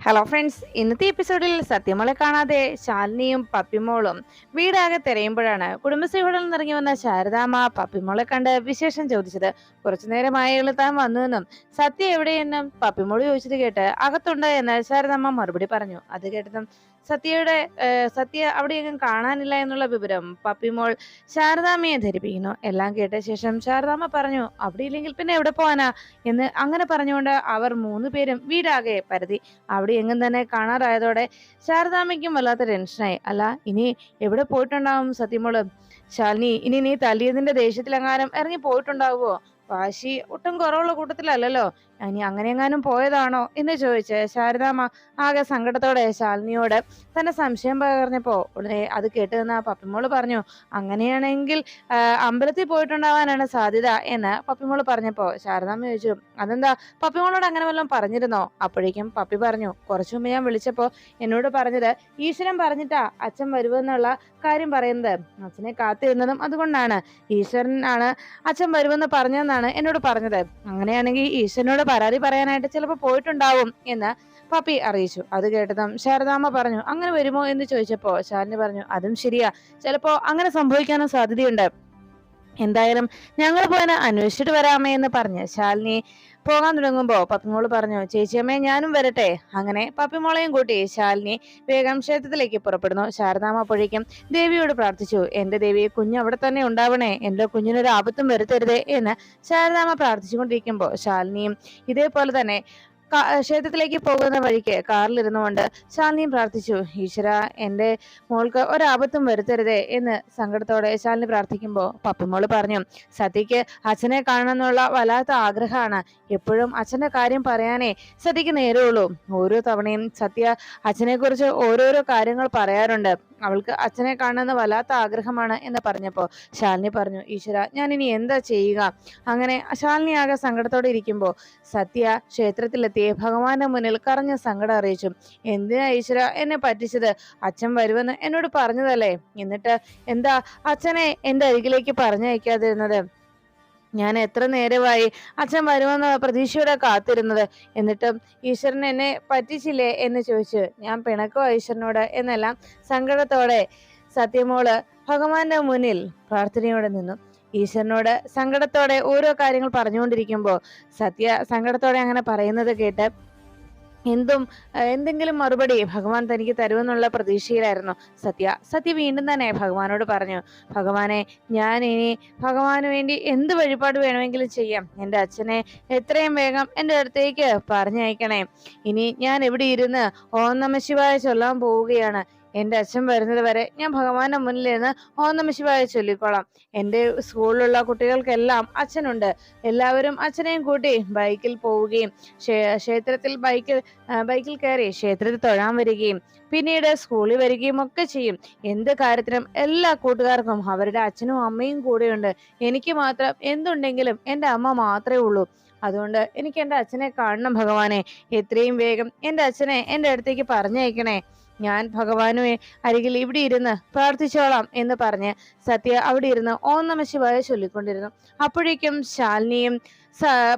Hello friends, ഇന്നത്തെ എപ്പിസോഡിൽ സത്യമോളെ കാണാതെ ശാലിനിയും പപ്പിമോളും വീടാകെ തിരയുമ്പോഴാണ് കുടുംബശ്രീകളിൽ നിന്നിറങ്ങി വന്ന ശാരദാമ്മ പപ്പിമോളെ കണ്ട് വിശേഷം ചോദിച്ചത്. കുറച്ചു നേരമായുള്ള താൻ വന്നുവെന്നും സത്യ എവിടെയെന്നും പപ്പിമോള് ചോദിച്ചത് കേട്ട് അകത്തുണ്ട് എന്ന് ശാരദാമ്മ മറുപടി പറഞ്ഞു. അത് കേട്ടതും സത്യ അവിടെയെങ്ങും കാണാനില്ല എന്നുള്ള വിവരം പപ്പിമോൾ ശാരദാമ്മയെ ധരിപ്പിക്കുന്നു. എല്ലാം കേട്ട ശേഷം ശാരദാമ്മ പറഞ്ഞു, അവിടെ ഇല്ലെങ്കിൽ പിന്നെ എവിടെ പോവാനാ എന്ന് അങ്ങനെ പറഞ്ഞുകൊണ്ട് അവർ 3 പേരും വീടാകെ പരതി. അവിടെ എങ്ങും തന്നെ കാണാറായതോടെ ശാരദാമ്മയ്ക്കും വല്ലാത്ത ടെൻഷനായി. അല്ല, ഇനി എവിടെ പോയിട്ടുണ്ടാവും സത്യമോള്? ശാലിനി, ഇനി നീ തല്ലിയതിന്റെ ദേഷ്യത്തിലെങ്ങാനും ഇറങ്ങി പോയിട്ടുണ്ടാവുമോ? വാശി ഒട്ടും കുറവുള്ള കൂട്ടത്തിലല്ലല്ലോ. ഇനി അങ്ങനെ എങ്ങാനും പോയതാണോ എന്ന് ചോദിച്ച് ശാരദാമ്മ ആകെ സങ്കടത്തോടെ ശാലിനിയോട് തന്റെ സംശയം പകർന്നപ്പോ ഉടനെ അത് കേട്ട് നിന്ന പപ്പിമോള് പറഞ്ഞു, അങ്ങനെയാണെങ്കിൽ അമ്പലത്തിൽ പോയിട്ടുണ്ടാവാനാണ് സാധ്യത എന്ന് പപ്പിമോള് പറഞ്ഞപ്പോ ശാരദാമ്മ ചോദിച്ചു, അതെന്താ, പപ്പിമോളോട് അങ്ങനെ വല്ലതും പറഞ്ഞിരുന്നോ? അപ്പോഴേക്കും പപ്പി പറഞ്ഞു, കുറച്ചു മുമ്പ് ഞാൻ വിളിച്ചപ്പോ എന്നോട് പറഞ്ഞത് ഈശ്വരൻ പറഞ്ഞിട്ടാ അച്ഛൻ വരുമെന്നുള്ള കാര്യം പറയുന്നത്. അച്ഛനെ കാത്തിരുന്നതും അതുകൊണ്ടാണ്. ഈശ്വരൻ ആണ് അച്ഛൻ വരുമെന്ന് പറഞ്ഞതെന്നാണ് എന്നോട് പറഞ്ഞത്. അങ്ങനെയാണെങ്കിൽ ഈശ്വരനോട് പരാതി പറയാനായിട്ട് ചിലപ്പോൾ പോയിട്ടുണ്ടാവും എന്ന് പപ്പി അറിയിച്ചു. അത് കേട്ടതും ശാരദാമ്മ പറഞ്ഞു, അങ്ങനെ വരുമോ എന്ന് ചോദിച്ചപ്പോ ശാലിനി പറഞ്ഞു, അതും ശരിയാ, ചിലപ്പോ അങ്ങനെ സംഭവിക്കാനും സാധ്യതയുണ്ട്. എന്തായാലും ഞങ്ങൾ പോയി അന്വേഷിച്ചിട്ട് വരാമേ എന്ന് പറഞ്ഞ് ശാലിനി പോകാൻ തുടങ്ങുമ്പോ പപ്പിമോള് പറഞ്ഞു, ചേച്ചിയമ്മേ ഞാനും വരട്ടെ. അങ്ങനെ പപ്പിമോളെയും കൂട്ടി ശാലിനി വേഗം ക്ഷേത്രത്തിലേക്ക് പുറപ്പെടുന്നു. ശാരദാമ്മ അപ്പോഴേക്കും ദേവിയോട് പ്രാർത്ഥിച്ചു, എന്റെ ദേവി, കുഞ്ഞ് അവിടെ തന്നെ ഉണ്ടാവണേ, എന്റെ കുഞ്ഞിനൊരു ആപത്തും വരുത്തരുതേ എന്ന് ശാരദാമ്മ പ്രാർത്ഥിച്ചുകൊണ്ടിരിക്കുമ്പോ ശാലിനിയും ഇതേപോലെ തന്നെ ക്ഷേത്രത്തിലേക്ക് പോകുന്ന വഴിക്ക് കാറിലിരുന്നുകൊണ്ട് ശാലിനിയും പ്രാർത്ഥിച്ചു, ഈശ്വര, എന്റെ മോൾക്ക് ഒരാപത്തും വരുത്തരുതേ എന്ന് സങ്കടത്തോടെ ശാലിനി പ്രാർത്ഥിക്കുമ്പോൾ പപ്പിമോള് പറഞ്ഞു, സത്യക്ക് അച്ഛനെ കാണണമെന്നുള്ള വല്ലാത്ത ആഗ്രഹമാണ്. എപ്പോഴും അച്ഛന്റെ കാര്യം പറയാനേ സത്യക്ക് നേരമുള്ളൂ. ഓരോ തവണയും സത്യ അച്ഛനെ കുറിച്ച് ഓരോരോ കാര്യങ്ങൾ പറയാറുണ്ട്. അവൾക്ക് അച്ഛനെ കാണണമെന്ന് വല്ലാത്ത ആഗ്രഹമാണ് എന്ന് പറഞ്ഞപ്പോ ശാലിനി പറഞ്ഞു, ഈശ്വര, ഞാൻ ഇനി എന്താ ചെയ്യുക? അങ്ങനെ ശാലിനി ആകെ സങ്കടത്തോടെ ഇരിക്കുമ്പോ സത്യ ക്ഷേത്രത്തിലെത്തി ഭഗവാന്റെ മുന്നിൽ കരഞ്ഞ സങ്കടം അറിയിച്ചു. എന്തിനാ ഈശ്വര എന്നെ പറ്റിച്ചത്? അച്ഛൻ വരുമെന്ന് എന്നോട് പറഞ്ഞതല്ലേ, എന്നിട്ട് എന്താ അച്ഛനെ എന്റെ അരികിലേക്ക് പറഞ്ഞയക്കാതിരുന്നത്? ഞാൻ എത്ര നേരമായി അച്ഛൻ വരുമെന്ന് പ്രതീക്ഷയോടെ കാത്തിരുന്നത്, എന്നിട്ടും ഈശ്വരൻ എന്നെ പറ്റിച്ചില്ലേ എന്ന് ചോദിച്ചു ഞാൻ പിണക്കോ ഈശ്വരനോട് എന്നെല്ലാം സങ്കടത്തോടെ സത്യമോള് ഭഗവാന്റെ മുന്നിൽ പ്രാർത്ഥനയോടെ നിന്നു. ഈശ്വരനോട് സങ്കടത്തോടെ ഓരോ കാര്യങ്ങൾ പറഞ്ഞുകൊണ്ടിരിക്കുമ്പോ സത്യ സങ്കടത്തോടെ അങ്ങനെ പറയുന്നത് കേട്ട് എന്തെങ്കിലും മറുപടി ഭഗവാൻ തനിക്ക് തരുമെന്നുള്ള പ്രതീക്ഷയിലായിരുന്നു സത്യ വീണ്ടും തന്നെ ഭഗവാനോട് പറഞ്ഞു, ഭഗവാനെ, ഞാൻ ഇനി ഭഗവാന് വേണ്ടി എന്ത് വഴിപാട് വേണമെങ്കിലും ചെയ്യാം. എൻ്റെ അച്ഛനെ എത്രയും വേഗം എൻ്റെ അടുത്തേക്ക് പറഞ്ഞയക്കണേ. ഇനി ഞാൻ എവിടെ ഇരുന്ന് ഓം നമഃ ശിവായ ചൊല്ലാൻ പോവുകയാണ്. എൻ്റെ അച്ഛൻ വരുന്നത് വരെ ഞാൻ ഭഗവാന്റെ മുന്നിൽ നിന്ന് ഓം നമഃ ശിവായ ചൊല്ലിക്കോളാം. എൻ്റെ സ്കൂളിലുള്ള കുട്ടികൾക്കെല്ലാം അച്ഛനുണ്ട്. എല്ലാവരും അച്ഛനെയും കൂട്ടി ബൈക്കിൽ പോവുകയും ക്ഷേത്രത്തിൽ ബൈക്കിൽ കയറി ക്ഷേത്രത്തിൽ തൊഴാൻ വരികയും പിന്നീട് സ്കൂളിൽ വരികയും ഒക്കെ ചെയ്യും. എന്ത് കാര്യത്തിനും എല്ലാ കൂട്ടുകാർക്കും അവരുടെ അച്ഛനും അമ്മയും കൂടെയുണ്ട്. എനിക്ക് മാത്രം എന്തുണ്ടെങ്കിലും എൻ്റെ അമ്മ മാത്രമേ ഉള്ളൂ. അതുകൊണ്ട് എനിക്ക് എൻ്റെ അച്ഛനെ കാണണം ഭഗവാനെ. എത്രയും വേഗം എൻ്റെ അച്ഛനെ എൻ്റെ അടുത്തേക്ക് പറഞ്ഞയക്കണേ. ഞാൻ ഭഗവാനു അരികിൽ ഇവിടെ ഇരുന്ന് പ്രാർത്ഥിച്ചോളാം എന്ന് പറഞ്ഞ് സത്യ അവിടെ ഇരുന്ന് ഓം നമഃ ശിവായ ചൊല്ലിക്കൊണ്ടിരുന്നു. അപ്പോഴേക്കും ശാലിനിയും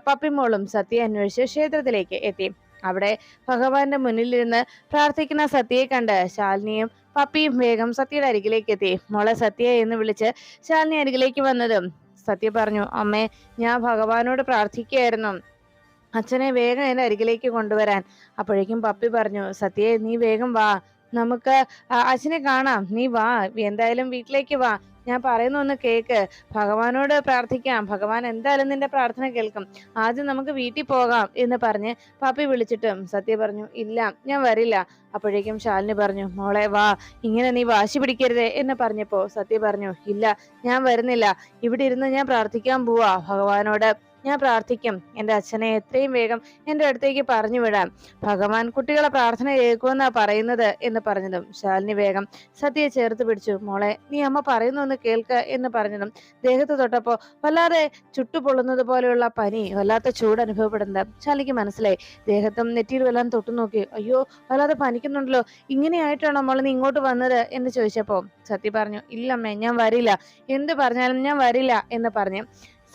പപ്പിമോളും സത്യയെ അന്വേഷിച്ച് ക്ഷേത്രത്തിലേക്ക് എത്തി. അവിടെ ഭഗവാന്റെ മുന്നിലിരുന്ന് പ്രാർത്ഥിക്കുന്ന സത്യയെ കണ്ട് ശാലിനിയും പപ്പിയും വേഗം സത്യയുടെ അരികിലേക്ക് എത്തി. മോളെ സത്യ എന്ന് വിളിച്ച് ശാലിനി അരികിലേക്ക് വന്നതും സത്യ പറഞ്ഞു, അമ്മേ, ഞാൻ ഭഗവാനോട് പ്രാർത്ഥിക്കുകയായിരുന്നു അച്ഛനെ വേഗം എന്റെ അരികിലേക്ക് കൊണ്ടുവരാൻ. അപ്പോഴേക്കും പപ്പി പറഞ്ഞു, സത്യയെ, നീ വേഗം വാ, നമുക്ക് അച്ഛനെ കാണാം. നീ വാ, എന്തായാലും വീട്ടിലേക്ക് വാ, ഞാൻ പറയുന്ന ഒന്ന് കേക്ക്. ഭഗവാനോട് പ്രാർത്ഥിക്കാം, ഭഗവാൻ എന്തായാലും നിന്റെ പ്രാർത്ഥന കേൾക്കും. ആദ്യം നമുക്ക് വീട്ടിൽ പോകാം എന്ന് പറഞ്ഞ് പപ്പി വിളിച്ചിട്ടും സത്യ പറഞ്ഞു, ഇല്ല, ഞാൻ വരില്ല. അപ്പോഴേക്കും ശാലിനി പറഞ്ഞു, മോളെ വാ, ഇങ്ങനെ നീ വാശി പിടിക്കരുതേ എന്ന് പറഞ്ഞപ്പോ സത്യ പറഞ്ഞു, ഇല്ല, ഞാൻ വരുന്നില്ല. ഇവിടെ ഇരുന്ന് ഞാൻ പ്രാർത്ഥിക്കാൻ പോവാ. ഭഗവാനോട് ഞാൻ പ്രാർത്ഥിക്കും. എൻ്റെ അച്ഛനെ എത്രയും വേഗം എൻ്റെ അടുത്തേക്ക് പറഞ്ഞു വിടാം. ഭഗവാൻ കുട്ടികളെ പ്രാർത്ഥന കേൾക്കുമെന്നാ പറയുന്നത് എന്ന് പറഞ്ഞതും ശാലിനി വേഗം സത്യയെ ചേർത്ത് പിടിച്ചു. മോളെ, നീ അമ്മ പറയുന്നൊന്ന് കേൾക്ക് എന്ന് പറഞ്ഞതും ദേഹത്ത് തൊട്ടപ്പോ വല്ലാതെ ചുട്ടുപൊള്ളുന്നത് പോലെയുള്ള പനി, വല്ലാത്ത ചൂട് അനുഭവപ്പെടുന്നത് ശാലിനിക്ക് മനസ്സിലായി. ദേഹത്തും നെറ്റിയിൽ വല്ലാൻ തൊട്ടു നോക്കി. അയ്യോ, വല്ലാതെ പനിക്കുന്നുണ്ടല്ലോ, ഇങ്ങനെയായിട്ടാണോ മോളെ നീ ഇങ്ങോട്ട് വന്നത് എന്ന് ചോദിച്ചപ്പോ സത്യ പറഞ്ഞു, ഇല്ലമ്മേ, ഞാൻ വരില്ല, എന്ത് പറഞ്ഞാലും ഞാൻ വരില്ല എന്ന് പറഞ്ഞ്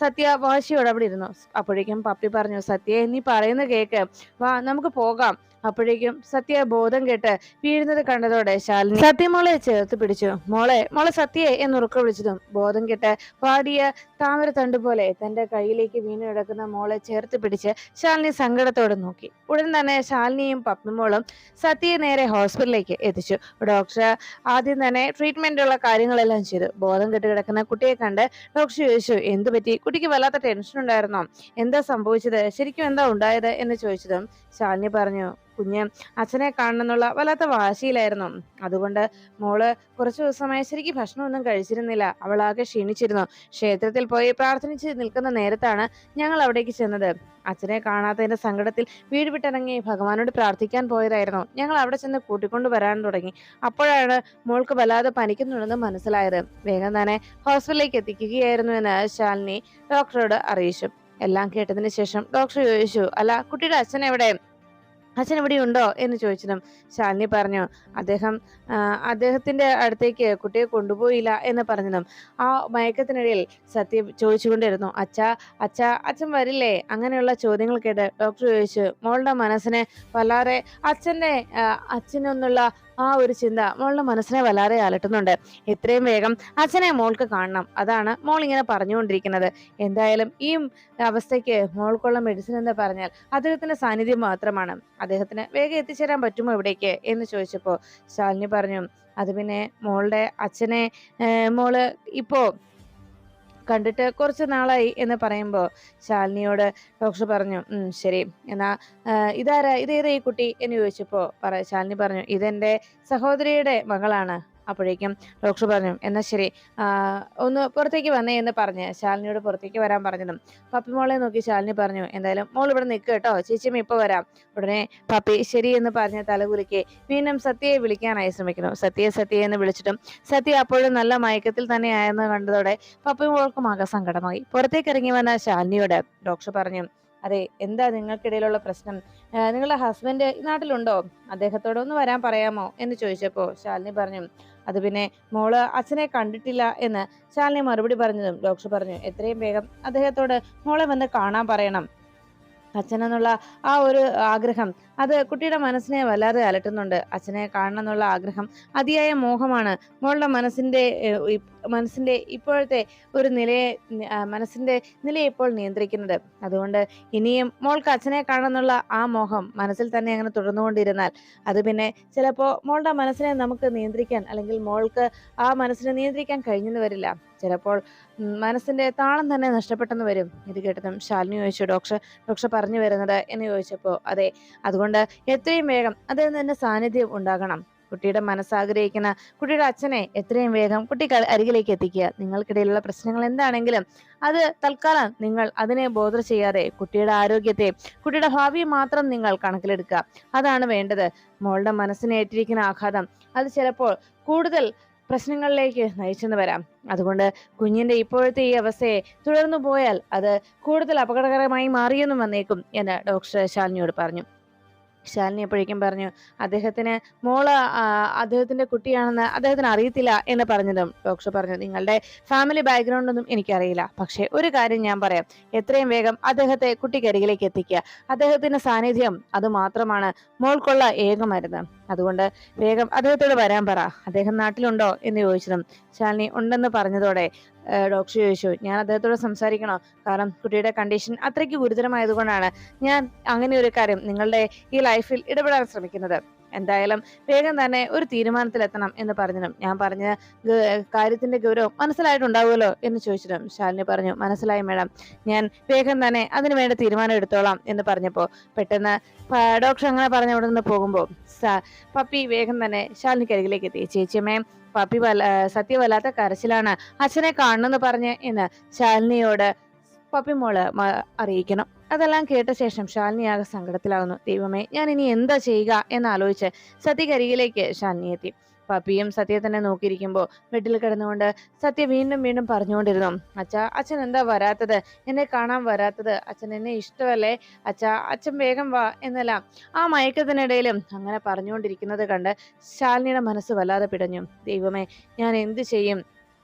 സത്യ വാശിയോടെ അവിടെ ഇരുന്നു. അപ്പോഴേക്കും പപ്പി പറഞ്ഞു, സത്യയെ, നീ പറയുന്ന കേക്ക്, വാ, നമുക്ക് പോകാം. അപ്പോഴേക്കും സത്യ ബോധം കേട്ട് വീഴുന്നത് കണ്ടതോടെ ശാലിനി സത്യമോളെ ചേർത്ത് പിടിച്ചു. മോളെ മോളെ സത്യയെ എന്നുറക്കെ വിളിച്ചതും ബോധം കെട്ട് പാടിയ താമര തണ്ട് പോലെ തന്റെ കയ്യിലേക്ക് വീണു കിടക്കുന്ന മോളെ ചേർത്ത് പിടിച്ച് ശാലിനി സങ്കടത്തോടെ നോക്കി. ഉടൻ തന്നെ ശാലിനിയും പത്മമോളും സത്യയെ നേരെ ഹോസ്പിറ്റലിലേക്ക് എത്തിച്ചു. ഡോക്ടർ ആദ്യം തന്നെ ട്രീറ്റ്മെന്റുള്ള കാര്യങ്ങളെല്ലാം ചെയ്തു. ബോധം കെട്ട് കിടക്കുന്ന കുട്ടിയെ കണ്ട് ഡോക്ടർ ചോദിച്ചു, എന്തു പറ്റി, കുട്ടിക്ക് വല്ലാത്ത ടെൻഷൻ ഉണ്ടായിരുന്നോ, എന്താ സംഭവിച്ചത്, ശരിക്കും എന്താ ഉണ്ടായത് എന്ന് ചോദിച്ചതും ശാലിനി പറഞ്ഞു, കുഞ്ഞ് അച്ഛനെ കാണണമെന്നുള്ള വല്ലാത്ത വാശിയിലായിരുന്നു. അതുകൊണ്ട് മോള് കുറച്ചു ദിവസമായി ശരിക്കും ഭക്ഷണമൊന്നും കഴിച്ചിരുന്നില്ല. അവളാകെ ക്ഷീണിച്ചിരുന്നു. ക്ഷേത്രത്തിൽ പോയി പ്രാർത്ഥിച്ച് നിൽക്കുന്ന നേരത്താണ് ഞങ്ങൾ അവിടേക്ക് ചെന്നത്. അച്ഛനെ കാണാത്തതിന്റെ സങ്കടത്തിൽ വീട് വിട്ടിറങ്ങി ഭഗവാനോട് പ്രാർത്ഥിക്കാൻ പോയതായിരുന്നു. ഞങ്ങൾ അവിടെ ചെന്ന് കൂട്ടിക്കൊണ്ടു വരാൻ തുടങ്ങി. അപ്പോഴാണ് മോൾക്ക് വല്ലാതെ പനിക്കുന്നുണ്ടെന്ന് മനസ്സിലായത്. വേഗം തന്നെ ഹോസ്പിറ്റലിലേക്ക് എത്തിക്കുകയായിരുന്നു എന്ന് ശാലിനി ഡോക്ടറോട് അറിയിച്ചു. എല്ലാം കേട്ടതിന് ശേഷം ഡോക്ടർ ചോദിച്ചു, അല്ല കുട്ടിയുടെ അച്ഛൻ എവിടെ, അച്ഛൻ ഇവിടെ ഉണ്ടോ എന്ന് ചോദിച്ചതും ശാലിനി പറഞ്ഞു, അദ്ദേഹത്തിന്റെ അടുത്തേക്ക് കുട്ടിയെ കൊണ്ടുപോയില്ല എന്ന് പറഞ്ഞതും ആ മയക്കത്തിനിടയിൽ സത്യ ചോദിച്ചുകൊണ്ടിരുന്നു, അച്ഛൻ വരില്ലേ? അങ്ങനെയുള്ള ചോദ്യങ്ങൾ കേട്ട് ഡോക്ടർ ചോദിച്ചു, മോളുടെ മനസ്സിനെ വല്ലാതെ അച്ഛനൊന്നുള്ള ആ ഒരു ചിന്ത മോളുടെ മനസ്സിനെ വല്ലാതെ അലട്ടുന്നുണ്ട്. എത്രയും വേഗം അച്ഛനെ മോൾക്ക് കാണണം. അതാണ് മോൾ ഇങ്ങനെ പറഞ്ഞുകൊണ്ടിരിക്കുന്നത്. എന്തായാലും ഈ അവസ്ഥയ്ക്ക് മോൾക്കുള്ള മെഡിസിൻ എന്ന് പറഞ്ഞാൽ അദ്ദേഹത്തിന്റെ സാന്നിധ്യം മാത്രമാണ്. അദ്ദേഹത്തിന് വേഗം എത്തിച്ചേരാൻ പറ്റുമോ ഇവിടേക്ക് എന്ന് ചോദിച്ചപ്പോ ശാലിനി പറഞ്ഞു, അത് പിന്നെ മോളുടെ അച്ഛനെ മോള് ഇപ്പോ കണ്ടിട്ട് കുറച്ച് നാളായി എന്ന് പറയുമ്പോൾ ശാലിനിയോട് ഡോക്ടർ പറഞ്ഞു, ശരി, എന്നാ ഇതേതാ ഈ കുട്ടി എന്ന് ചോദിച്ചപ്പോ ശാലിനി പറഞ്ഞു, ഇതെന്റെ സഹോദരിയുടെ മകളാണ്. അപ്പോഴേക്കും ഡോക്ടർ പറഞ്ഞു, എന്നാ ശരി, ഒന്ന് പുറത്തേക്ക് വന്നേ എന്ന് പറഞ്ഞ് ശാലിനിയോട് പുറത്തേക്ക് വരാൻ പറഞ്ഞതും പപ്പി മോളെ നോക്കി ശാലിനി പറഞ്ഞു, എന്തായാലും മോൾ ഇവിടെ നിൽക്കുക കേട്ടോ, ചേച്ചിയമ്മ ഇപ്പൊ വരാം. ഉടനെ പപ്പി ശരി എന്ന് പറഞ്ഞ് തലകുലുക്കി വീണ്ടും സത്യയെ വിളിക്കാനായി ശ്രമിക്കുന്നു. സത്യയെ എന്ന് വിളിച്ചിട്ടും സത്യ അപ്പോഴും നല്ല മയക്കത്തിൽ തന്നെ ആയെന്ന് കണ്ടതോടെ പപ്പി മോൾക്കും ആകെ സങ്കടമായി. പുറത്തേക്ക് ഇറങ്ങി വന്ന ശാലിനിയോട് ഡോക്ടർ പറഞ്ഞു, അതെ, എന്താ നിങ്ങൾക്കിടയിലുള്ള പ്രശ്നം, നിങ്ങളുടെ ഹസ്ബൻഡ് നാട്ടിലുണ്ടോ, അദ്ദേഹത്തോട് ഒന്ന് വരാൻ പറയാമോ എന്ന് ചോദിച്ചപ്പോ ശാലിനി പറഞ്ഞു, അത് പിന്നെ മോള് അച്ഛനെ കണ്ടിട്ടില്ല എന്ന് ശാലിനി മറുപടി പറഞ്ഞതും ഡോക്ടർ പറഞ്ഞു, എത്രയും വേഗം അദ്ദേഹത്തോട് മോളെ വന്ന് കാണാൻ പറയണം. അച്ഛനെന്നുള്ള ആ ഒരു ആഗ്രഹം അത് കുട്ടിയുടെ മനസ്സിനെ വല്ലാതെ അലട്ടുന്നുണ്ട്. അച്ഛനെ കാണണം എന്നുള്ള ആഗ്രഹം അതിയായ മോഹമാണ് മോളുടെ മനസ്സിന്റെ ഇപ്പോഴത്തെ ഒരു മനസ്സിന്റെ നിലയെ ഇപ്പോൾ നിയന്ത്രിക്കുന്നത്. അതുകൊണ്ട് ഇനിയും മോൾക്ക് അച്ഛനെ കാണണമെന്നുള്ള ആ മോഹം മനസ്സിൽ തന്നെ അങ്ങനെ തുടർന്നുകൊണ്ടിരുന്നാൽ അത് പിന്നെ ചിലപ്പോ മോളുടെ മനസ്സിനെ നമുക്ക് നിയന്ത്രിക്കാൻ, അല്ലെങ്കിൽ മോൾക്ക് ആ മനസ്സിനെ നിയന്ത്രിക്കാൻ കഴിഞ്ഞെന്ന് വരില്ല. ചിലപ്പോൾ മനസ്സിന്റെ താളം തന്നെ നഷ്ടപ്പെട്ടെന്ന് വരും. ഇത് കേട്ടതും ശാലിനി ചോദിച്ചു, ഡോക്ടർ പറഞ്ഞു വരുന്നത് എന്ന് ചോദിച്ചപ്പോ, അതെ, അതുകൊണ്ട് എത്രയും വേഗം അതിൽ തന്നെ സാന്നിധ്യം ഉണ്ടാകണം. കുട്ടിയുടെ മനസ്സാഗ്രഹിക്കുന്ന കുട്ടിയുടെ അച്ഛനെ എത്രയും വേഗം കുട്ടിക്ക് അരികിലേക്ക് എത്തിക്കുക. നിങ്ങൾക്കിടയിലുള്ള പ്രശ്നങ്ങൾ എന്താണെങ്കിലും അത് തൽക്കാലം നിങ്ങൾ അതിനെ ബോധർ ചെയ്യാതെ കുട്ടിയുടെ ആരോഗ്യത്തെ, കുട്ടിയുടെ ഭാവിയെ മാത്രം നിങ്ങൾ കണക്കിലെടുക്കുക. അതാണ് വേണ്ടത്. മോളുടെ മനസ്സിനേറ്റിരിക്കുന്ന ആഘാതം അത് ചിലപ്പോൾ കൂടുതൽ പ്രശ്നങ്ങളിലേക്ക് നയിച്ചെന്ന് വരാം. അതുകൊണ്ട് കുഞ്ഞിന്റെ ഇപ്പോഴത്തെ ഈ അവസ്ഥയെ തുടർന്നു പോയാൽ അത് കൂടുതൽ അപകടകരമായി മാറിയെന്നും വന്നേക്കും എന്ന് ഡോക്ടർ ശാലിനിയോട് പറഞ്ഞു. ശാലിനി എപ്പോഴേക്കും പറഞ്ഞു, മോള് അദ്ദേഹത്തിന്റെ കുട്ടിയാണെന്ന് അദ്ദേഹത്തിന് അറിയത്തില്ല എന്ന് പറഞ്ഞതും ഡോക്ടർ പറഞ്ഞു, നിങ്ങളുടെ ഫാമിലി ബാക്ക്ഗ്രൗണ്ട് ഒന്നും എനിക്കറിയില്ല, പക്ഷെ ഒരു കാര്യം ഞാൻ പറയാം, എത്രയും വേഗം അദ്ദേഹത്തെ കുട്ടിക്കരികിലേക്ക് എത്തിക്കുക. അദ്ദേഹത്തിന്റെ സാന്നിധ്യം അത് മാത്രമാണ് മോൾക്കുള്ള ഏക മരുന്ന്. അതുകൊണ്ട് വേഗം അദ്ദേഹത്തോട് വരാൻ പറ. അദ്ദേഹം നാട്ടിലുണ്ടോ എന്ന് ചോദിച്ചതും ശാലിനി ഉണ്ടെന്ന് പറഞ്ഞതോടെ ഡോക്ടർ ചോദിച്ചു, ഞാൻ അദ്ദേഹത്തോട് സംസാരിക്കണോ? കാരണം കുട്ടിയുടെ കണ്ടീഷൻ അത്രയ്ക്ക് ഗുരുതരമായതുകൊണ്ടാണ് ഞാൻ അങ്ങനെ ഒരു കാര്യം നിങ്ങളുടെ ഈ ലൈഫിൽ ഇടപെടാൻ ശ്രമിക്കുന്നത്. എന്തായാലും വേഗം തന്നെ ഒരു തീരുമാനത്തിലെത്തണം എന്ന് പറഞ്ഞതും ഞാൻ പറഞ്ഞ കാര്യത്തിന്റെ ഗൗരവം മനസ്സിലായിട്ടുണ്ടാവുമല്ലോ എന്ന് ചോദിച്ചതും ശാലിനി പറഞ്ഞു, മനസ്സിലായി മേഡം, ഞാൻ വേഗം തന്നെ അതിനു വേണ്ട തീരുമാനം എടുത്തോളാം എന്ന് പറഞ്ഞപ്പോ പെട്ടെന്ന് ഡോക്ടർ അങ്ങനെ പറഞ്ഞ അവിടെ നിന്ന് പോകുമ്പോ പപ്പി വേഗം തന്നെ ശാലിനിക്ക് അരികിലേക്ക് എത്തി. ചേച്ചിയമ്മേ, സത്യ വല്ലാത്ത കരച്ചിലാണ്, അച്ഛനെ കാണണമെന്ന് പറഞ്ഞ് എന്ന് ശാലിനിയോട് പപ്പിമോള് അറിയിക്കണം. അതെല്ലാം കേട്ട ശേഷം ശാലിനി ആകെ സങ്കടത്തിലാകുന്നു. ദൈവമേ, ഞാൻ ഇനി എന്താ ചെയ്യുക എന്നാലോചിച്ച് സത്യക്കരികിലേക്ക് ശാലിനി എത്തി. പപ്പിയും സത്യയെ തന്നെ നോക്കിയിരിക്കുമ്പോൾ ബെഡിൽ കിടന്നുകൊണ്ട് സത്യ വീണ്ടും വീണ്ടും പറഞ്ഞുകൊണ്ടിരുന്നു, അച്ഛൻ എന്താ വരാത്തത്, എന്നെ കാണാൻ വരാത്തത്, അച്ഛൻ എന്നെ ഇഷ്ടമല്ലേ, അച്ഛൻ വേഗം വാ എന്നെല്ലാം ആ മയക്കത്തിനിടയിലും അങ്ങനെ പറഞ്ഞുകൊണ്ടിരിക്കുന്നത് കണ്ട് ശാലിനിയുടെ മനസ്സ് വല്ലാതെ പിടഞ്ഞു. ദൈവമേ, ഞാൻ എന്ത് ചെയ്യും?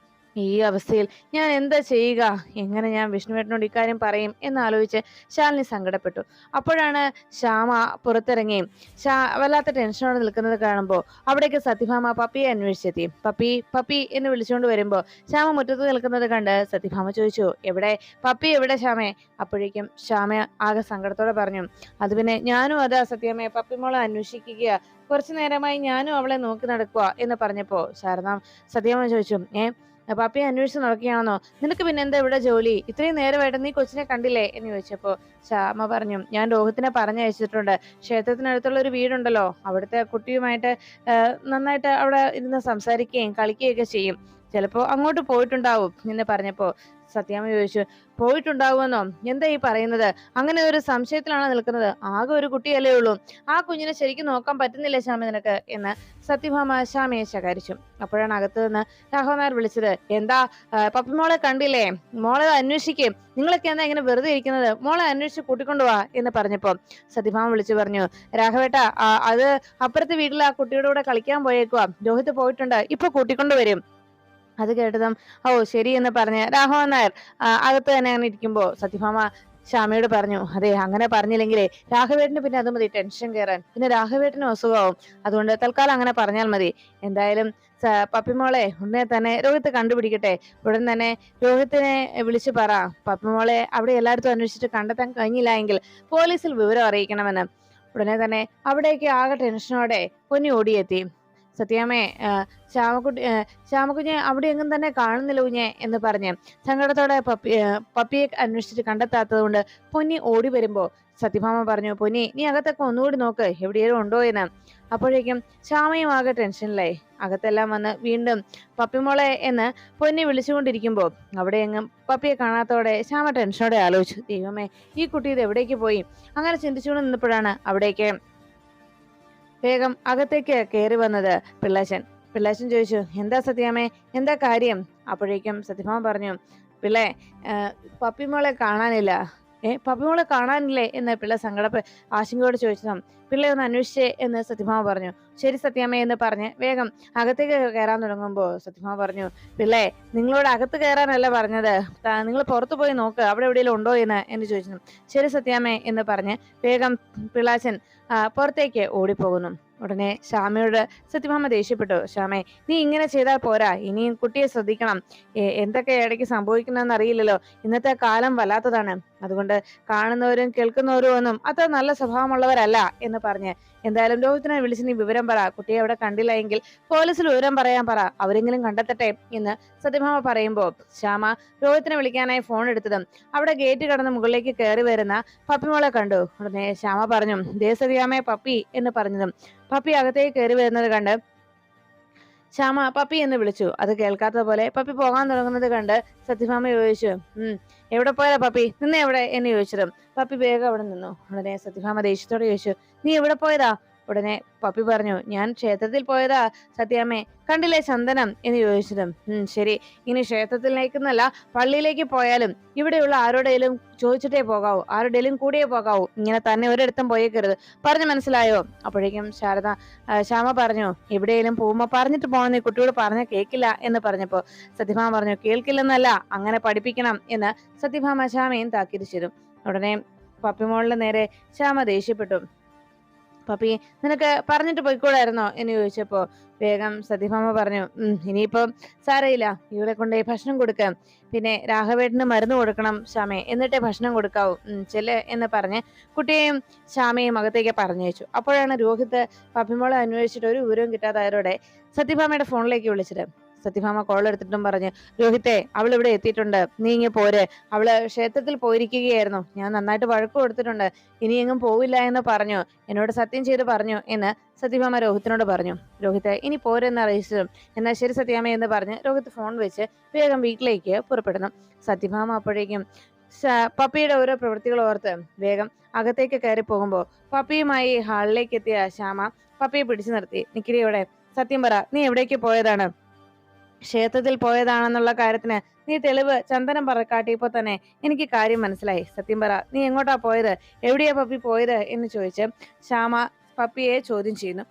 ഈ അവസ്ഥയിൽ ഞാൻ എന്താ ചെയ്യുക? എങ്ങനെ ഞാൻ വിഷ്ണുവേട്ടനോട് ഇക്കാര്യം പറയും എന്നാലോചിച്ച് ശാലിനി സങ്കടപ്പെട്ടു. അപ്പോഴാണ് ശ്യാമ പുറത്തിറങ്ങി വല്ലാത്ത ടെൻഷനോടെ നിൽക്കുന്നത് കാണുമ്പോൾ അവിടേക്ക് സത്യഭാമ പപ്പിയെ അന്വേഷിച്ചെത്തി. പപ്പി പപ്പി എന്ന് വിളിച്ചുകൊണ്ട് വരുമ്പോൾ ശ്യാമ മുറ്റത്ത് നിൽക്കുന്നത് കണ്ട് സത്യഭാമ ചോദിച്ചു, എവിടെ പപ്പി എവിടെ ശ്യാമേ? അപ്പോഴേക്കും ശ്യാമ ആകെ സങ്കടത്തോടെ പറഞ്ഞു, അത് പിന്നെ ഞാനും അതാ സത്യമേ പപ്പിമോളെ അന്വേഷിക്കുക. കുറച്ചു നേരമായി ഞാനും അവളെ നോക്കി നടക്കുക എന്ന് പറഞ്ഞപ്പോ സത്യഭാമ ചോദിച്ചു, പപ്പിയെ അന്വേഷിച്ച് നടക്കുകയാണെന്നോ? നിനക്ക് പിന്നെ എന്താ ഇവിടെ ജോലി? ഇത്രയും നേരമായിട്ട് നീ കൊച്ചിനെ കണ്ടില്ലേ എന്ന് ചോദിച്ചപ്പോ ശ്യാമ പറഞ്ഞു, ഞാൻ രോഹിത്തിനെ പറഞ്ഞയച്ചിട്ടുണ്ട്. ക്ഷേത്രത്തിനടുത്തുള്ള ഒരു വീടുണ്ടല്ലോ, അവിടുത്തെ കുട്ടിയുമായിട്ട് നന്നായിട്ട് അവിടെ ഇരുന്ന് സംസാരിക്കുകയും കളിക്കുകയൊക്കെ ചെയ്യും. ചിലപ്പോ അങ്ങോട്ട് പോയിട്ടുണ്ടാവും എന്ന് പറഞ്ഞപ്പോ സത്യാമ്മ ചോദിച്ചു, പോയിട്ടുണ്ടാവുമെന്നോ? എന്താ ഈ പറയുന്നത്? അങ്ങനെ ഒരു സംശയത്തിലാണ് നിൽക്കുന്നത്. ആകെ ഒരു കുട്ടിയല്ലേ ഉള്ളൂ, ആ കുഞ്ഞിനെ ശരിക്കും നോക്കാൻ പറ്റുന്നില്ലേ ശ്യാമ നിനക്ക് എന്ന് സത്യഭാമ ശ്യാമയെ ശകാരിച്ചു. അപ്പോഴാണ് അകത്ത് നിന്ന് രാഘവൻ നായർ വിളിച്ചത്, എന്താ പപ്പിമോളെ കണ്ടില്ലേ? മോളെ അന്വേഷിക്കും. നിങ്ങളൊക്കെ എന്താ ഇങ്ങനെ വെറുതെ ഇരിക്കുന്നത്? മോളെ അന്വേഷിച്ച് കൂട്ടിക്കൊണ്ടുപോവാ എന്ന് പറഞ്ഞപ്പോ സത്യഭാമ വിളിച്ചു പറഞ്ഞു, രാഘവേട്ട അത് അപ്പുറത്തെ വീട്ടിൽ ആ കുട്ടിയുടെ കൂടെ കളിക്കാൻ പോയേക്കുവാ. രോഹിത് പോയിട്ടുണ്ട്, ഇപ്പൊ കൂട്ടിക്കൊണ്ടുവരും. അത് കേട്ടതും ഓ ശരി എന്ന് പറഞ്ഞ് രാഘവൻ നായർ അകത്ത് തന്നെ അങ്ങനെ ഇരിക്കുമ്പോ സത്യഭാമ ശ്യാമയോട് പറഞ്ഞു, അതെ അങ്ങനെ പറഞ്ഞില്ലെങ്കിലേ രാഘവേട്ടന് പിന്നെ അത് മതി ടെൻഷൻ കയറാൻ, പിന്നെ രാഘവേട്ടനും അസുഖമാവും. അതുകൊണ്ട് തൽക്കാലം അങ്ങനെ പറഞ്ഞാൽ മതി. എന്തായാലും പപ്പിമോളെ ഉടനെ തന്നെ രോഹിത്ത് കണ്ടുപിടിക്കട്ടെ. ഉടൻ തന്നെ രോഹിത്തിനെ വിളിച്ചു പറ, പപ്പിമോളെ അവിടെ എല്ലായിടത്തും അന്വേഷിച്ചിട്ട് കണ്ടെത്താൻ കഴിഞ്ഞില്ല എങ്കിൽ പോലീസിൽ വിവരം അറിയിക്കണമെന്ന്. ഉടനെ തന്നെ അവിടേക്ക് ആകെ ടെൻഷനോടെ പൊന്നി ഓടിയെത്തി. സത്യാമ്മേ, ശ്യാമക്കുഞ്ഞെ അവിടെ എങ്ങും തന്നെ കാണുന്നില്ല കുഞ്ഞെ എന്ന് പറഞ്ഞ് സങ്കടത്തോടെ പപ്പിയെ അന്വേഷിച്ചിട്ട് കണ്ടെത്താത്തത് കൊണ്ട് പൊന്നി ഓടി വരുമ്പോ സത്യഭാമ പറഞ്ഞു, പൊന്നി നീ അകത്തൊക്കെ ഒന്നുകൂടി നോക്ക്, എവിടെയെങ്കിലും ഉണ്ടോ എന്ന്. അപ്പോഴേക്കും ശ്യാമയും ആകെ ടെൻഷനിലായി. അകത്തെല്ലാം വന്ന് വീണ്ടും പപ്പിമോളെ എന്ന് പൊന്നി വിളിച്ചുകൊണ്ടിരിക്കുമ്പോ അവിടെ എങ്ങും പപ്പിയെ കാണാത്തോടെ ശ്യാമ ടെൻഷനോടെ ആലോചിച്ചു, ദൈവമേ ഈ കുട്ടി ഇത് എവിടേക്ക് പോയി? അങ്ങനെ ചിന്തിച്ചുകൊണ്ട് നിന്നപ്പോഴാണ് അവിടേക്ക് വേഗം അകത്തേക്ക് കയറി വന്നത് പിള്ളാച്ചൻ ചോദിച്ചു, എന്താ സത്യാമ്മേ, എന്താ കാര്യം? അപ്പോഴേക്കും സത്യഭാമ പറഞ്ഞു, പിള്ളേ പപ്പിമോളെ കാണാനില്ല. പപ്പിമോളെ കാണാനില്ലേ എന്ന് പിള്ള ആശങ്കയോട് ചോദിച്ചതും പിള്ളെ ഒന്ന് അന്വേഷിച്ചേ എന്ന് സത്യഭാമ പറഞ്ഞു. ശരി സത്യാമ്മ എന്ന് പറഞ്ഞ് വേഗം അകത്തേക്ക് കയറാൻ തുടങ്ങുമ്പോ സത്യഭാമ പറഞ്ഞു, പിള്ളേ നിങ്ങളോട് അകത്ത് കയറാനല്ല പറഞ്ഞത്, നിങ്ങൾ പുറത്തു പോയി നോക്ക് അവിടെ എവിടെയെങ്കിലും ഉണ്ടോ എന്ന് ചോദിച്ചു. ശരി സത്യാമ്മ എന്ന് പറഞ്ഞ് വേഗം പിള്ളാച്ചൻ പുറത്തേക്ക് ഓടിപ്പോകുന്നു. ഉടനെ ശ്യാമയോട് സത്യഭാമ ദേഷ്യപ്പെട്ടു, ശ്യാമേ നീ ഇങ്ങനെ ചെയ്താൽ പോരാ, ഇനിയും കുട്ടിയെ ശ്രദ്ധിക്കണം. എന്തൊക്കെ ഇടയ്ക്ക് സംഭവിക്കുന്നതെന്ന് അറിയില്ലല്ലോ. ഇന്നത്തെ കാലം വല്ലാത്തതാണ്. അതുകൊണ്ട് കാണുന്നവരും കേൾക്കുന്നവരും ഒന്നും അത്ര നല്ല സ്വഭാവമുള്ളവരല്ല എന്ന് പറഞ്ഞ് എന്തായാലും രോഹിത്തിനെ വിളിച്ച് നീ വിവരം പറ. കുട്ടിയെ അവിടെ കണ്ടില്ല എങ്കിൽ പോലീസിൽ വിവരം പറയാൻ പറ, അവരെങ്കിലും കണ്ടെത്തട്ടെ എന്ന് സത്യഭാമ പറയുമ്പോ ശ്യാമ രോഹിത്തിനെ വിളിക്കാനായി ഫോൺ എടുത്തതും അവിടെ ഗേറ്റ് കടന്ന് മുകളിലേക്ക് കയറി വരുന്ന പപ്പിമോളെ കണ്ടു. ഉടനെ ശ്യാമ പറഞ്ഞു, ദേ സത്യാമ്മേ പപ്പി എന്ന് പറഞ്ഞതും പപ്പി അകത്തേക്ക് കയറി വരുന്നത് കണ്ട് ശ്യാമ പപ്പി എന്ന് വിളിച്ചു. അത് കേൾക്കാത്ത പോലെ പപ്പി പോകാൻ തുടങ്ങുന്നത് കണ്ട് സത്യഭാമ ചോദിച്ചു, എവിടെ പോയതാ പപ്പി? നിന്നെ എവിടെ എന്ന് ചോദിച്ചതും പപ്പി വേഗം അവിടെ നിന്നു. ഉടനെ സത്യഭാമ ദേഷ്യത്തോടെ ചോദിച്ചു, നീ എവിടെ പോയതാ? ഉടനെ പപ്പി പറഞ്ഞു, ഞാൻ ക്ഷേത്രത്തിൽ പോയതാ സത്യാമ്മേ, കണ്ടില്ലേ ചന്ദനം എന്ന് ചോദിച്ചതും ശരി, ഇനി ക്ഷേത്രത്തിലേക്കെന്നല്ല പള്ളിയിലേക്ക് പോയാലും ഇവിടെയുള്ള ആരോടേലും ചോദിച്ചിട്ടേ പോകാവൂ, ആരുടെയും കൂടിയേ പോകാവൂ, ഇങ്ങനെ തന്നെ ഒരിടത്തും പോയേക്കരുത്, പറഞ്ഞു മനസ്സിലായോ? അപ്പോഴേക്കും ശ്യാമ പറഞ്ഞു, എവിടെയെങ്കിലും പോകുമ്പോ പറഞ്ഞിട്ട് പോകണം, നീ കുട്ടിയോട് പറഞ്ഞ കേൾക്കില്ല എന്ന് പറഞ്ഞപ്പോ സത്യഭാമ പറഞ്ഞു, കേൾക്കില്ലെന്നല്ല അങ്ങനെ പഠിപ്പിക്കണം എന്ന് സത്യഭാമ ശ്യാമയും താക്കീത് ചെയ്തു. ഉടനെ പപ്പിമോളുടെ നേരെ ശ്യാമ ദേഷ്യപ്പെട്ടു. പപ്പി നിനക്ക് പറഞ്ഞിട്ട് പോയിക്കൂടായിരുന്നോ എന്ന് ചോദിച്ചപ്പോ വേഗം സത്യഭാമ പറഞ്ഞു, ഇനിയിപ്പം സാരയില്ല, ഇവളെ കൊണ്ട് ഭക്ഷണം കൊടുക്കാം, പിന്നെ രാഘവേട്ടന് മരുന്ന് കൊടുക്കണം ശ്യാമേ, എന്നിട്ടേ ഭക്ഷണം കൊടുക്കാവൂ, ചെല്ല് എന്ന് പറഞ്ഞ് കുട്ടിയെയും ശ്യാമയും അകത്തേക്ക് പറഞ്ഞയച്ചു. അപ്പോഴാണ് രോഹിത് പപ്പിമോളെ അന്വേഷിച്ചിട്ട് ഒരു വിവരവും കിട്ടാതായതോടെ സത്യഭാമയുടെ ഫോണിലേക്ക് വിളിച്ചത്. സത്യഭാമ കോൾ എടുത്തിട്ടും പറഞ്ഞു, രോഹിത്തെ അവൾ ഇവിടെ എത്തിയിട്ടുണ്ട്, നീ ഇങ്ങ് പോര്, അവള് ക്ഷേത്രത്തിൽ പോയിരിക്കുകയായിരുന്നു, ഞാൻ നന്നായിട്ട് വഴക്ക് കൊടുത്തിട്ടുണ്ട്, ഇനി എങ്ങും പോവില്ല എന്ന് പറഞ്ഞു, എന്നോട് സത്യം ചെയ്ത് പറഞ്ഞു എന്ന് സത്യഭാമ രോഹിത്തിനോട് പറഞ്ഞു. രോഹിത്തെ ഇനി പോരെന്ന് അറിയിച്ചു. എന്നാൽ ശരി സത്യാമ്മ എന്ന് പറഞ്ഞ് രോഹിത് ഫോൺ വെച്ച് വേഗം വീട്ടിലേക്ക് പുറപ്പെടുന്നു. സത്യഭാമ അപ്പോഴേക്കും പപ്പിയുടെ ഓരോ പ്രവൃത്തികൾ ഓർത്ത് വേഗം അകത്തേക്ക് കയറി പോകുമ്പോ പപ്പിയുമായി ഹാളിലേക്ക് എത്തിയ ശ്യാമ പപ്പിയെ പിടിച്ചു നിർത്തി. നിക്കിരിയോടെ സത്യം പറ, നീ എവിടേക്ക് പോയതാണ്? ക്ഷേത്രത്തിൽ പോയതാണെന്നുള്ള കാര്യത്തിന് നീ തെളിവ് ചന്ദനം കാട്ടിയപ്പോ തന്നെ എനിക്ക് കാര്യം മനസ്സിലായി. സത്യം പറ, നീ എങ്ങോട്ടാ പോയത്? എവിടെയാ പപ്പി പോയത് എന്ന് ചോദിച്ച് ശ്യാമ പപ്പിയെ ചോദ്യം ചെയ്യുന്നു.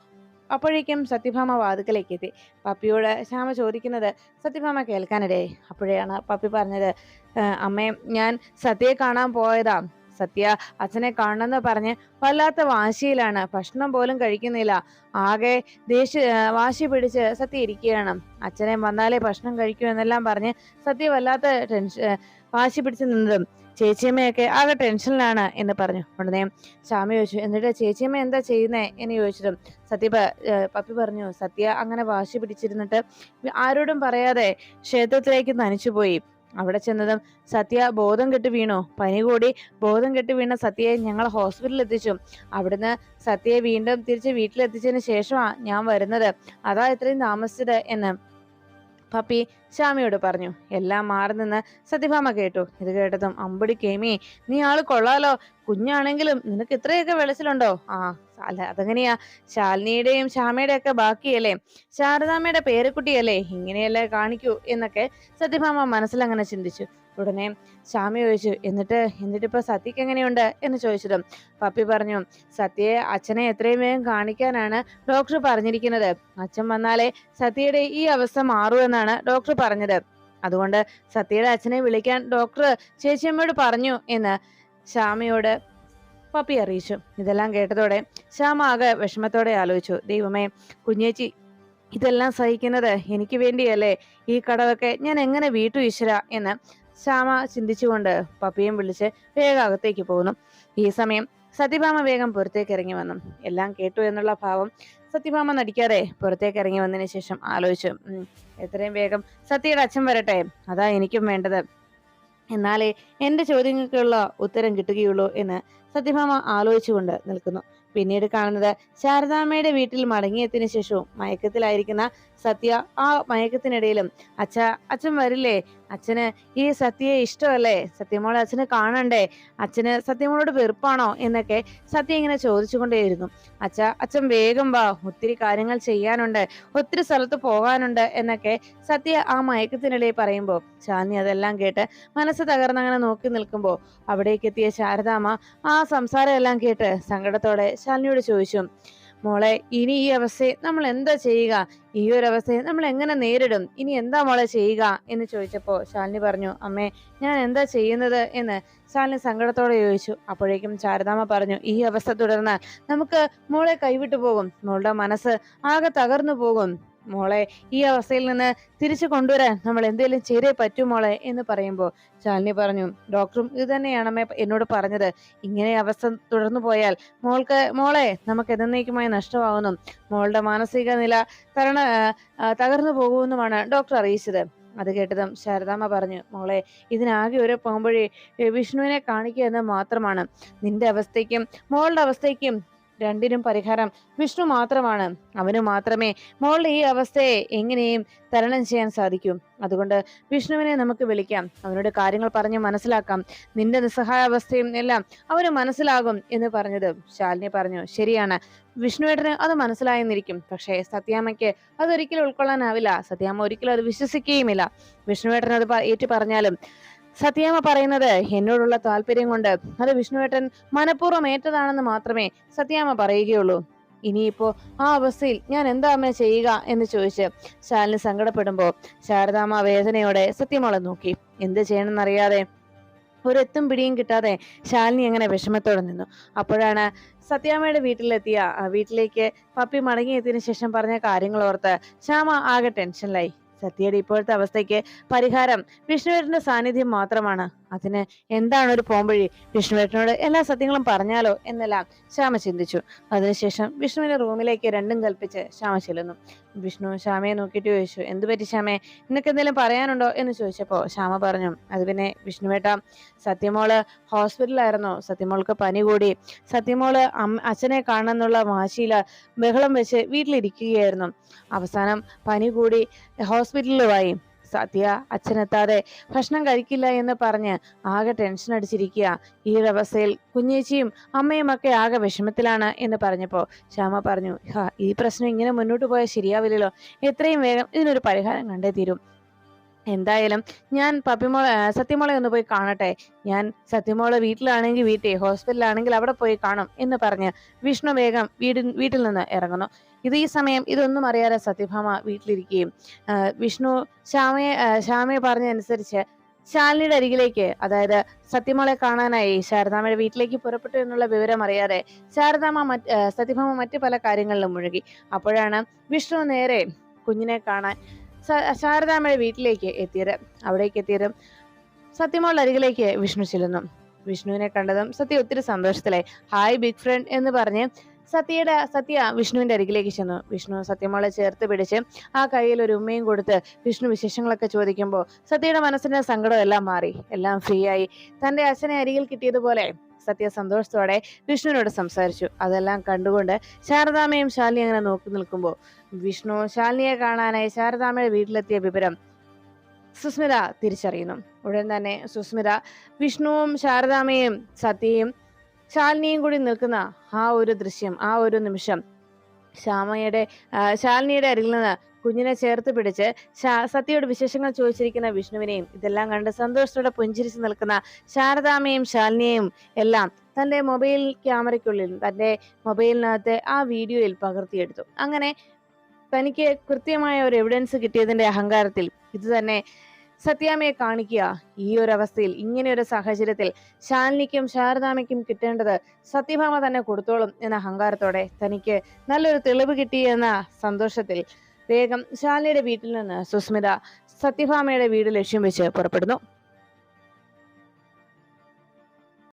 അപ്പോഴേക്കും സത്യഭാമ വാതിക്കലേക്ക് എത്തി. പപ്പിയോട് ശ്യാമ ചോദിക്കുന്നത് സത്യഭാമ കേൾക്കാനിടയായി. അപ്പോഴാണ് പപ്പി പറഞ്ഞത്, അമ്മേ, ഞാൻ സത്യയെ കാണാൻ പോയതാ. സത്യ അച്ഛനെ കാണണമെന്ന് പറഞ്ഞ് വല്ലാത്ത വാശിയിലാണ്. ഭക്ഷണം പോലും കഴിക്കുന്നില്ല. ആകെ വാശി പിടിച്ച് സത്യ ഇരിക്കുകയാണ്. അച്ഛനെ വന്നാലേ ഭക്ഷണം കഴിക്കൂ എന്നെല്ലാം പറഞ്ഞ് സത്യ വല്ലാത്ത വാശി പിടിച്ച് നിന്നതും ചേച്ചിയമ്മയൊക്കെ ആകെ ടെൻഷനിലാണ് എന്ന് പറഞ്ഞു. ഉടനെ ശ്യാമ ചോദിച്ചു, എന്നിട്ട് ചേച്ചിയമ്മ എന്താ ചെയ്യുന്നേ എന്ന് ചോദിച്ചതും പപ്പി പറഞ്ഞു, സത്യ അങ്ങനെ വാശി പിടിച്ചിരുന്നിട്ട് ആരോടും പറയാതെ ക്ഷേത്രത്തിലേക്ക് തനിച്ചുപോയി. അവിടെ ചെന്നതും സത്യ ബോധം കെട്ട് വീണു. പനി കൂടി ബോധം കെട്ട് വീണ സത്യയെ ഞങ്ങൾ ഹോസ്പിറ്റലിൽ എത്തിച്ചു. അവിടുന്ന് സത്യയെ വീണ്ടും തിരിച്ച് വീട്ടിലെത്തിച്ചതിന് ശേഷമാണ് ഞാൻ വരുന്നത്. അതാ ഇത്രയും താമസിച്ചത് എന്ന് പപ്പി ശ്യാമയോട് പറഞ്ഞു. എല്ലാം മാറി നിന്ന് സത്യഭാമ കേട്ടു. ഇത് കേട്ടതും, അമ്പടി കേമി, നീ ആള് കൊള്ളാലോ. കുഞ്ഞാണെങ്കിലും നിനക്ക് ഇത്രയൊക്കെ വെളിച്ചിലുണ്ടോ? അല്ല, അതെങ്ങനെയാ? ശാലിനിയുടെയും ശ്യാമയുടെ ഒക്കെ ബാക്കിയല്ലേ? ശാരദാമ്മയുടെ പേരക്കുട്ടിയല്ലേ? ഇങ്ങനെയല്ലേ കാണിക്കൂ എന്നൊക്കെ സത്യഭാമ മനസ്സിലങ്ങനെ ചിന്തിച്ചു. ഉടനെ ശ്യാമ ചോദിച്ചു, എന്നിട്ടിപ്പോ സത്യക്ക് എങ്ങനെയുണ്ട് എന്ന് ചോദിച്ചതും പപ്പി പറഞ്ഞു, സത്യയെ അച്ഛനെ എത്രയും വേഗം കാണിക്കാനാണ് ഡോക്ടർ പറഞ്ഞിരിക്കുന്നത്. അച്ഛൻ വന്നാലേ സത്യയുടെ ഈ അവസ്ഥ മാറൂ എന്നാണ് ഡോക്ടർ പറഞ്ഞത്. അതുകൊണ്ട് സത്യയുടെ അച്ഛനെ വിളിക്കാൻ ഡോക്ടർ ചേച്ചിയമ്മയോട് പറഞ്ഞു എന്ന് ശ്യാമയോട് പപ്പി അറിയിച്ചു. ഇതെല്ലാം കേട്ടതോടെ ശ്യാമ ആകെ വിഷമത്തോടെ ആലോചിച്ചു, ദൈവമേ, കുഞ്ഞേച്ചി ഇതെല്ലാം സഹിക്കുന്നത് എനിക്ക് വേണ്ടിയല്ലേ? ഈ കടവൊക്കെ ഞാൻ എങ്ങനെ വീട്ടു ഈശ്വര എന്ന് ശ്യാമ ചിന്തിച്ചുകൊണ്ട് പപ്പിയും വിളിച്ച് വേഗം അകത്തേക്ക് പോകുന്നു. ഈ സമയം സത്യഭാമ വേഗം പുറത്തേക്ക് ഇറങ്ങി വന്നു. എല്ലാം കേട്ടു എന്നുള്ള ഭാവം സത്യഭാമ നടിക്കാതെ പുറത്തേക്ക് ഇറങ്ങി വന്നതിന് ശേഷം ആലോചിച്ചു, എത്രയും വേഗം സത്യയുടെ അച്ഛൻ വരട്ടെ, അതാ എനിക്കും വേണ്ടത്. എന്നാലേ എന്റെ ചോദ്യങ്ങൾക്കുള്ള ഉത്തരം കിട്ടുകയുള്ളൂ എന്ന് സത്യഭാമ ആലോചിച്ചുകൊണ്ട് നിൽക്കുന്നു. പിന്നീട് കാണുന്നത് ശാരദാമ്മയുടെ വീട്ടിൽ മടങ്ങിയതിനു ശേഷവും മയക്കത്തിലായിരിക്കുന്ന സത്യ. ആ മയക്കത്തിനിടയിലും അച്ഛൻ വരില്ലേ? അച്ഛന് ഈ സത്യയെ ഇഷ്ടമല്ലേ? സത്യമോളെ അച്ഛന് കാണണ്ടേ? അച്ഛന് സത്യമോളോട് വെറുപ്പാണോ എന്നൊക്കെ സത്യ ഇങ്ങനെ ചോദിച്ചുകൊണ്ടേയിരുന്നു. അച്ഛൻ വേഗം വാ, ഒത്തിരി കാര്യങ്ങൾ ചെയ്യാനുണ്ട്, ഒത്തിരി സ്ഥലത്ത് പോകാനുണ്ട് എന്നൊക്കെ സത്യ ആ മയക്കത്തിനിടയിൽ പറയുമ്പോൾ ശാലിനി അതെല്ലാം കേട്ട് മനസ്സ് തകർന്നങ്ങനെ നോക്കി നിൽക്കുമ്പോൾ അവിടേക്ക് എത്തിയ ശാരദാമ്മ ആ സംസാരം എല്ലാം കേട്ട് സങ്കടത്തോടെ ശാലിനിയോട് ചോദിച്ചു, മോളെ, ഇനി ഈ അവസ്ഥയെ നമ്മൾ എന്താ ചെയ്യുക? ഈ ഒരു അവസ്ഥയെ നമ്മൾ എങ്ങനെ നേരിടും? ഇനി എന്താ മോളെ ചെയ്യുക എന്ന് ചോദിച്ചപ്പോ ശാലിനി പറഞ്ഞു, അമ്മേ, ഞാൻ എന്താ ചെയ്യുന്നത് എന്ന് ശാലിനി സങ്കടത്തോടെ ചോദിച്ചു. അപ്പോഴേക്കും ശാരദാമ്മ പറഞ്ഞു, ഈ അവസ്ഥ തുടർന്നാൽ നമുക്ക് മോളെ കൈവിട്ടു പോകും. മോളുടെ മനസ്സ് ആകെ തകർന്നു പോകും. മോളെ ഈ അവസ്ഥയിൽ നിന്ന് തിരിച്ചു കൊണ്ടുവരാൻ നമ്മൾ എന്തെങ്കിലും ചെയ്തേ പറ്റൂ മോളെ എന്ന് പറയുമ്പോൾ ശാലിനി പറഞ്ഞു, ഡോക്ടറും ഇത് തന്നെയാണമ്മേ എന്നോട് പറഞ്ഞത്. ഇങ്ങനെ അവസ്ഥ തുടർന്നു പോയാൽ മോളെ നമുക്ക് എന്നേക്കുമായി നഷ്ടമാകുന്നു. മോളുടെ മാനസിക നില തകർന്നു പോകുമെന്നുമാണ് ഡോക്ടർ അറിയിച്ചത്. അത് കേട്ടതും ശാരദാമ്മ പറഞ്ഞു, മോളെ, ഇതിനാകെ ഒരു പോകുമ്പോഴേ വിഷ്ണുവിനെ കാണിക്കുക എന്ന് മാത്രമാണ്. നിന്റെ അവസ്ഥയ്ക്കും മോളുടെ അവസ്ഥയ്ക്കും രണ്ടിനും പരിഹാരം വിഷ്ണു മാത്രമാണ്. അവന് മാത്രമേ മോളുടെ ഈ അവസ്ഥയെ എങ്ങനെയും തരണം ചെയ്യാൻ സാധിക്കൂ. അതുകൊണ്ട് വിഷ്ണുവിനെ നമുക്ക് വിളിക്കാം, അവനോട് കാര്യങ്ങൾ പറഞ്ഞ് മനസ്സിലാക്കാം. നിന്റെ നിസ്സഹായാവസ്ഥയും എല്ലാം അവന് മനസ്സിലാകും എന്ന് പറഞ്ഞത് ശാലിനി പറഞ്ഞു, ശരിയാണ്, വിഷ്ണുവേട്ടന് അത് മനസ്സിലായെന്നിരിക്കും. പക്ഷേ സത്യാമ്മയ്ക്ക് അതൊരിക്കലും ഉൾക്കൊള്ളാനാവില്ല. സത്യാമ്മ ഒരിക്കലും അത് വിശ്വസിക്കുകയുമില്ല. വിഷ്ണുവേട്ടൻ അത് ഏറ്റു പറഞ്ഞാലും സത്യാമ്മ പറയുന്നത് എന്നോടുള്ള താല്പര്യം കൊണ്ട് അത് വിഷ്ണുവേട്ടൻ മനഃപൂർവ്വം ഏറ്റതാണെന്ന് മാത്രമേ സത്യാമ്മ പറയുകയുള്ളൂ. ഇനിയിപ്പോ ആ അവസ്ഥയിൽ ഞാൻ എന്താ അമ്മ ചെയ്യുക എന്ന് ചോദിച്ച് ശാലിനി സങ്കടപ്പെടുമ്പോ ശാരദാമ്മ വേദനയോടെ സത്യമോളെ നോക്കി. എന്ത് ചെയ്യണമെന്നറിയാതെ, ഒരെത്തും പിടിയും കിട്ടാതെ ശാലിനി അങ്ങനെ വിഷമത്തോടെ നിന്നു. അപ്പോഴാണ് സത്യാമ്മയുടെ വീട്ടിലേക്ക് പപ്പി മടങ്ങിയെത്തിയതിനു ശേഷം പറഞ്ഞ കാര്യങ്ങൾ ഓർത്ത് ശ്യാമ ആകെ ടെൻഷനിലായി. സത്യയുടെ ഇപ്പോഴത്തെ അവസ്ഥയ്ക്ക് പരിഹാരം വിഷ്ണുവേട്ടന്റെ സാന്നിധ്യം മാത്രമാണ്. അതിന് എന്താണ് ഒരു പോംവഴി? വിഷ്ണുവേട്ടനോട് എല്ലാ സത്യങ്ങളും പറഞ്ഞാലോ എന്നെല്ലാം ശ്യാമ ചിന്തിച്ചു. അതിനുശേഷം വിഷ്ണുവിന്റെ റൂമിലേക്ക് രണ്ടും കൽപ്പിച്ച് ശ്യാമ ചെല്ലുന്നു. വിഷ്ണു ശ്യാമയെ നോക്കിയിട്ട് ചോദിച്ചു, എന്തു പറ്റി ശ്യാമേ, നിനക്ക് എന്തെങ്കിലും പറയാനുണ്ടോ എന്ന് ചോദിച്ചപ്പോ ശ്യാമ പറഞ്ഞു, അത് പിന്നെ വിഷ്ണുവേട്ട, സത്യമോള് ഹോസ്പിറ്റലായിരുന്നു. സത്യമോൾക്ക് പനി കൂടി. സത്യമോള് അച്ഛനെ കാണണമെന്നുള്ള വാശിയില് ബഹളം വെച്ച് വീട്ടിലിരിക്കുകയായിരുന്നു. അവസാനം പനി കൂടി ഹോസ്പിറ്റലിലുമായി. സത്യ അച്ഛനെത്താതെ ഭക്ഷണം കഴിക്കില്ല എന്ന് പറഞ്ഞ് ആകെ ടെൻഷൻ അടിച്ചിരിക്കുക. ഈ ഒരു അവസ്ഥയിൽ കുഞ്ഞേച്ചിയും അമ്മയും ഒക്കെ ആകെ വിഷമത്തിലാണ് എന്ന് പറഞ്ഞപ്പോ ശ്യാമ പറഞ്ഞു, ഈ പ്രശ്നം ഇങ്ങനെ മുന്നോട്ട് പോയാൽ ശരിയാവില്ലല്ലോ, എത്രയും വേഗം ഇതിനൊരു പരിഹാരം കണ്ടേ തീരും. എന്തായാലും ഞാൻ സത്യമോളെ ഒന്ന് പോയി കാണട്ടെ. ഞാൻ സത്യമോളെ വീട്ടിലാണെങ്കിൽ വീട്ടിൽ, ഹോസ്പിറ്റലിലാണെങ്കിൽ അവിടെ പോയി കാണും എന്ന് പറഞ്ഞ് വിഷ്ണു വേഗം വീട്ടിൽ നിന്ന് ഇറങ്ങുന്നു. ഈ സമയം ഇതൊന്നും അറിയാതെ സത്യഭാമ വീട്ടിലിരിക്കുകയും വിഷ്ണു ശ്യാമയെ പറഞ്ഞതനുസരിച്ച് ശാലിനിയുടെ അരികിലേക്ക്, അതായത് സത്യമോളെ കാണാനായി ശാരദാമ്മയുടെ വീട്ടിലേക്ക് പുറപ്പെട്ടു എന്നുള്ള വിവരം അറിയാതെ സത്യഭാമ മറ്റു പല കാര്യങ്ങളിലും മുഴുകി. അപ്പോഴാണ് വിഷ്ണു നേരെ കുഞ്ഞിനെ കാണാൻ ശാരദാമ്മയുടെ വീട്ടിലേക്ക് എത്തിയതും സത്യമോളുടെ അരികിലേക്ക് വിഷ്ണു ചെല്ലുന്നു. വിഷ്ണുവിനെ കണ്ടതും സത്യ ഒത്തിരി സന്തോഷത്തിലായി. ഹായ് ബിഗ് ഫ്രണ്ട് എന്ന് പറഞ്ഞ് സത്യ വിഷ്ണുവിന്റെ അരികിലേക്ക് ചെന്നു. വിഷ്ണു സത്യമോളെ ചേർത്ത് പിടിച്ച് ആ കയ്യിൽ ഒരു ഉമ്മയും കൊടുത്ത് വിഷ്ണു വിശേഷങ്ങളൊക്കെ ചോദിക്കുമ്പോൾ സത്യയുടെ മനസ്സിന്റെ സങ്കടം എല്ലാം മാറി, എല്ലാം ഫ്രീ ആയി. തന്റെ അച്ഛനെ അരികിൽ കിട്ടിയതുപോലെ സത്യ സന്തോഷത്തോടെ വിഷ്ണുവിനോട് സംസാരിച്ചു. അതെല്ലാം കണ്ടുകൊണ്ട് ശാരദാമ്മയും ശാലിനി അങ്ങനെ നോക്കി നിൽക്കുമ്പോൾ വിഷ്ണു ശാലിനിയെ കാണാനായി ശാരദാമ്മയുടെ വീട്ടിലെത്തിയ വിവരം സുസ്മിത തിരിച്ചറിയുന്നു. ഉടൻ തന്നെ സുസ്മിത വിഷ്ണുവും ശാരദാമ്മയും സത്യയും ശാലിനിയും കൂടി നിൽക്കുന്ന ആ ഒരു ദൃശ്യം, ആ ഒരു നിമിഷം ശാലിനിയുടെ അരികിൽ നിന്ന് കുഞ്ഞിനെ ചേർത്ത് പിടിച്ച് സത്യയുടെ വിശേഷങ്ങൾ ചോദിച്ചിരിക്കുന്ന വിഷ്ണുവിനെയും ഇതെല്ലാം കണ്ട് സന്തോഷത്തോടെ പുഞ്ചിരിച്ച് നിൽക്കുന്ന ശാരദാമ്മയും ശാലിനിയെയും എല്ലാം തന്റെ മൊബൈൽ ക്യാമറയ്ക്കുള്ളിൽ, തന്റെ മൊബൈലിനകത്ത് ആ വീഡിയോയിൽ പകർത്തിയെടുത്തു. അങ്ങനെ തനിക്ക് കൃത്യമായ ഒരു എവിഡൻസ് കിട്ടിയതിന്റെ അഹങ്കാരത്തിൽ ഇത് തന്നെ സത്യാമ്മയെ കാണിക്കുക. ഈ ഒരു അവസ്ഥയിൽ, ഇങ്ങനെ ഒരു സാഹചര്യത്തിൽ ശാലിനിക്കും ശാരദാമ്മയ്ക്കും കിട്ടേണ്ടത് സത്യഭാമ തന്നെ കൊടുത്തോളും എന്ന അഹങ്കാരത്തോടെ തനിക്ക് നല്ലൊരു തെളിവ് കിട്ടി എന്ന സന്തോഷത്തിൽ വേഗം ശാലിനിയുടെ വീട്ടിൽ നിന്ന് സുസ്മിത സത്യഭാമയുടെ വീട് ലക്ഷ്യം വെച്ച് പുറപ്പെടുന്നു.